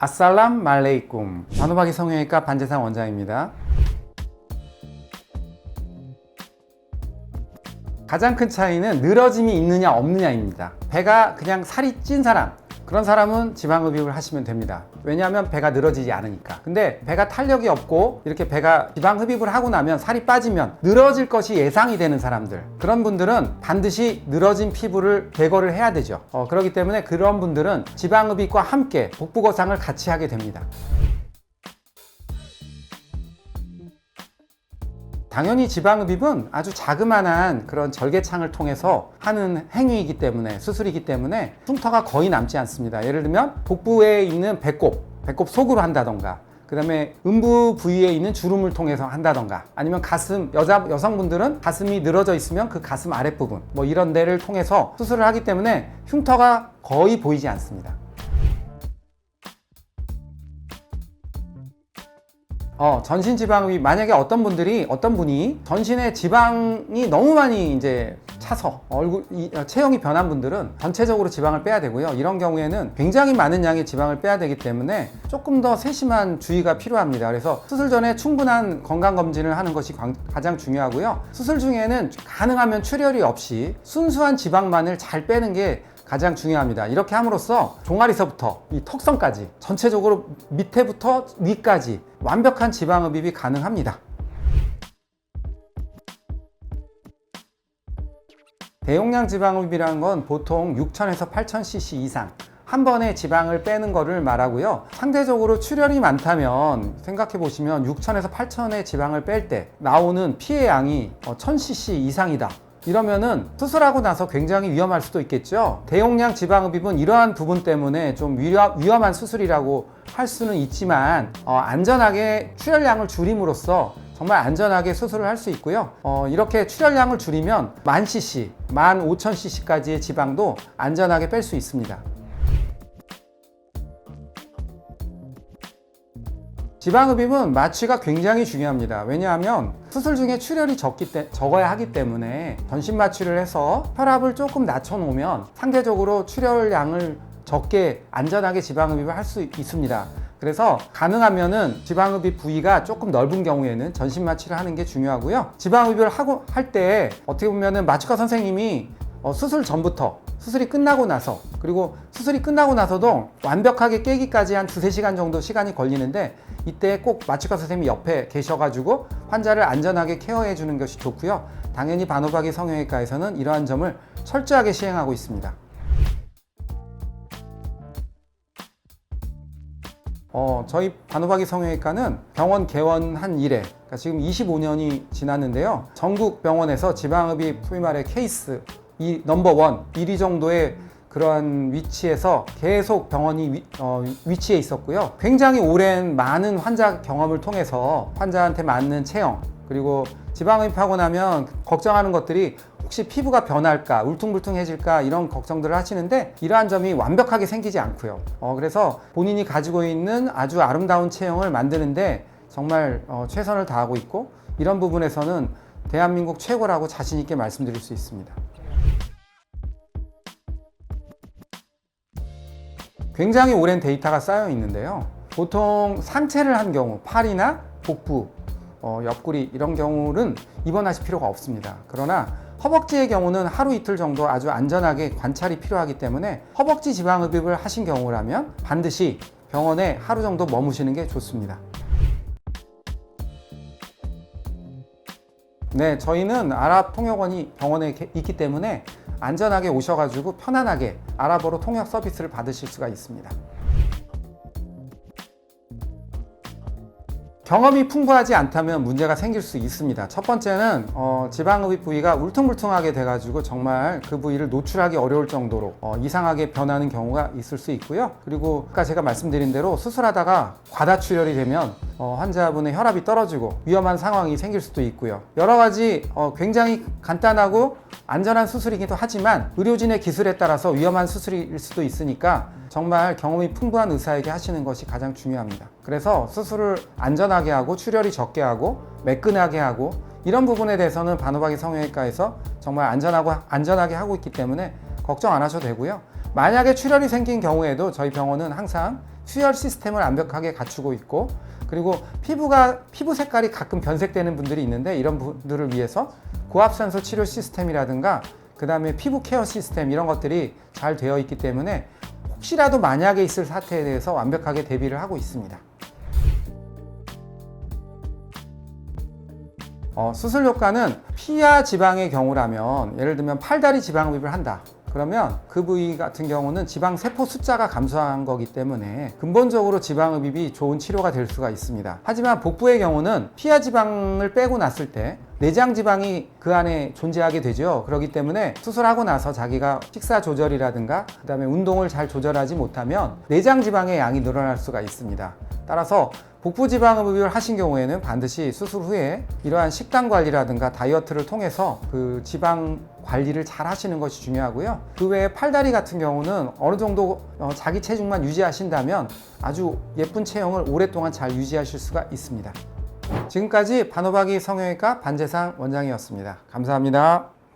아살람 말레이쿰. 바누바기 성형외과 반재상 원장입니다. 가장 큰 차이는 늘어짐이 있느냐 없느냐입니다. 배가 그냥 살이 찐 사람, 그런 사람은 지방흡입을 하시면 됩니다. 왜냐하면 배가 늘어지지 않으니까. 근데 배가 탄력이 없고 이렇게 배가 지방흡입을 하고 나면 살이 빠지면 늘어질 것이 예상이 되는 사람들, 그런 분들은 반드시 늘어진 피부를 제거를 해야 되죠. 그렇기 때문에 그런 분들은 지방흡입과 함께 복부 거상을 같이 하게 됩니다. 당연히 지방흡입은 아주 자그마한 그런 절개창을 통해서 하는 행위이기 때문에, 수술이기 때문에 흉터가 거의 남지 않습니다. 예를 들면 복부에 있는 배꼽 속으로 한다던가, 그 다음에 음부 부위에 있는 주름을 통해서 한다던가, 아니면 가슴, 여성분들은 가슴이 늘어져 있으면 그 가슴 아랫부분 뭐 이런 데를 통해서 수술을 하기 때문에 흉터가 거의 보이지 않습니다. 전신 지방흡입, 만약에 어떤 분이 전신에 지방이 너무 많이 이제 차서 체형이 변한 분들은 전체적으로 지방을 빼야 되고요. 이런 경우에는 굉장히 많은 양의 지방을 빼야 되기 때문에 조금 더 세심한 주의가 필요합니다. 그래서 수술 전에 충분한 건강검진을 하는 것이 가장 중요하고요. 수술 중에는 가능하면 출혈이 없이 순수한 지방만을 잘 빼는 게 가장 중요합니다. 이렇게 함으로써 종아리서부터 이 턱선까지 전체적으로 밑에부터 위까지 완벽한 지방흡입이 가능합니다. 대용량 지방흡입이라는 건 보통 6,000에서 8,000cc 이상 한 번에 지방을 빼는 거를 말하고요. 상대적으로 출혈이 많다면 생각해 보시면 6,000에서 8,000의 지방을 뺄 때 나오는 피의 양이 1,000cc 이상이다. 이러면은 수술하고 나서 굉장히 위험할 수도 있겠죠. 대용량 지방흡입은 이러한 부분 때문에 좀 위험한 수술이라고 할 수는 있지만 안전하게 출혈량을 줄임으로써 정말 안전하게 수술을 할 수 있고요. 이렇게 출혈량을 줄이면 10,000cc, 15,000cc까지의 지방도 안전하게 뺄 수 있습니다. 지방흡입은 마취가 굉장히 중요합니다. 왜냐하면 수술 중에 출혈이 적어야 하기 때문에 전신 마취를 해서 혈압을 조금 낮춰놓으면 상대적으로 출혈량을 적게 안전하게 지방흡입을 할 수 있습니다. 그래서 가능하면은 지방흡입 부위가 조금 넓은 경우에는 전신 마취를 하는 게 중요하고요. 지방흡입을 할 때 어떻게 보면은 마취과 선생님이 수술 전부터, 수술이 끝나고 나서, 그리고 수술이 끝나고 나서도 완벽하게 깨기까지 한 2-3시간 정도 시간이 걸리는데, 이때 꼭 마취과 선생님이 옆에 계셔가지고 환자를 안전하게 케어해 주는 것이 좋고요. 당연히 바누바기 성형외과에서는 이러한 점을 철저하게 시행하고 있습니다. 저희 바누바기 성형외과는 병원 개원한 이래, 그러니까 지금 25년이 지났는데요. 전국 병원에서 지방흡입 소위 말해 케이스 이 넘버 1위 정도의 그러한 위치에서 계속 병원이 위치해 있었고요. 굉장히 오랜 많은 환자 경험을 통해서 환자한테 맞는 체형, 그리고 지방흡입하고 나면 걱정하는 것들이 혹시 피부가 변할까, 울퉁불퉁해질까, 이런 걱정들을 하시는데 이러한 점이 완벽하게 생기지 않고요. 그래서 본인이 가지고 있는 아주 아름다운 체형을 만드는데 정말 최선을 다하고 있고, 이런 부분에서는 대한민국 최고라고 자신 있게 말씀드릴 수 있습니다. 굉장히 오랜 데이터가 쌓여 있는데요. 보통 상체를 한 경우, 팔이나 복부, 옆구리 이런 경우는 입원하실 필요가 없습니다. 그러나 허벅지의 경우는 하루 이틀 정도 아주 안전하게 관찰이 필요하기 때문에 허벅지 지방흡입을 하신 경우라면 반드시 병원에 하루 정도 머무시는 게 좋습니다. 네, 저희는 아랍통역원이 병원에 있기 때문에 안전하게 오셔가지고 편안하게 아랍어로 통역 서비스를 받으실 수가 있습니다. 경험이 풍부하지 않다면 문제가 생길 수 있습니다. 첫 번째는 지방흡입 부위가 울퉁불퉁하게 돼가지고 정말 그 부위를 노출하기 어려울 정도로 이상하게 변하는 경우가 있을 수 있고요. 그리고 아까 제가 말씀드린 대로 수술하다가 과다출혈이 되면 환자분의 혈압이 떨어지고 위험한 상황이 생길 수도 있고요. 여러 가지 굉장히 간단하고 안전한 수술이기도 하지만 의료진의 기술에 따라서 위험한 수술일 수도 있으니까 정말 경험이 풍부한 의사에게 하시는 것이 가장 중요합니다. 그래서 수술을 안전하게 하고 출혈이 적게 하고 매끈하게 하고 이런 부분에 대해서는 바누바기 성형외과에서 정말 안전하게 하고 있기 때문에 걱정 안 하셔도 되고요. 만약에 출혈이 생긴 경우에도 저희 병원은 항상 수혈 시스템을 완벽하게 갖추고 있고, 그리고 피부 색깔이 가끔 변색되는 분들이 있는데 이런 분들을 위해서 고압산소 치료 시스템이라든가 그 다음에 피부 케어 시스템 이런 것들이 잘 되어 있기 때문에 혹시라도 만약에 있을 사태에 대해서 완벽하게 대비를 하고 있습니다. 수술 효과는 피하 지방의 경우라면, 예를 들면 팔다리 지방흡입을 한다. 그러면 그 부위 같은 경우는 지방 세포 숫자가 감소한 거기 때문에 근본적으로 지방흡입이 좋은 치료가 될 수가 있습니다. 하지만 복부의 경우는 피하 지방을 빼고 났을 때 내장 지방이 그 안에 존재하게 되죠. 그렇기 때문에 수술하고 나서 자기가 식사 조절이라든가 그 다음에 운동을 잘 조절하지 못하면 내장 지방의 양이 늘어날 수가 있습니다. 따라서 복부 지방흡입을 하신 경우에는 반드시 수술 후에 이러한 식단 관리라든가 다이어트를 통해서 그 지방 관리를 잘 하시는 것이 중요하고요. 그 외에 팔다리 같은 경우는 어느 정도 자기 체중만 유지하신다면 아주 예쁜 체형을 오랫동안 잘 유지하실 수가 있습니다. 지금까지 반호박이 성형외과 반재상 원장이었습니다. 감사합니다.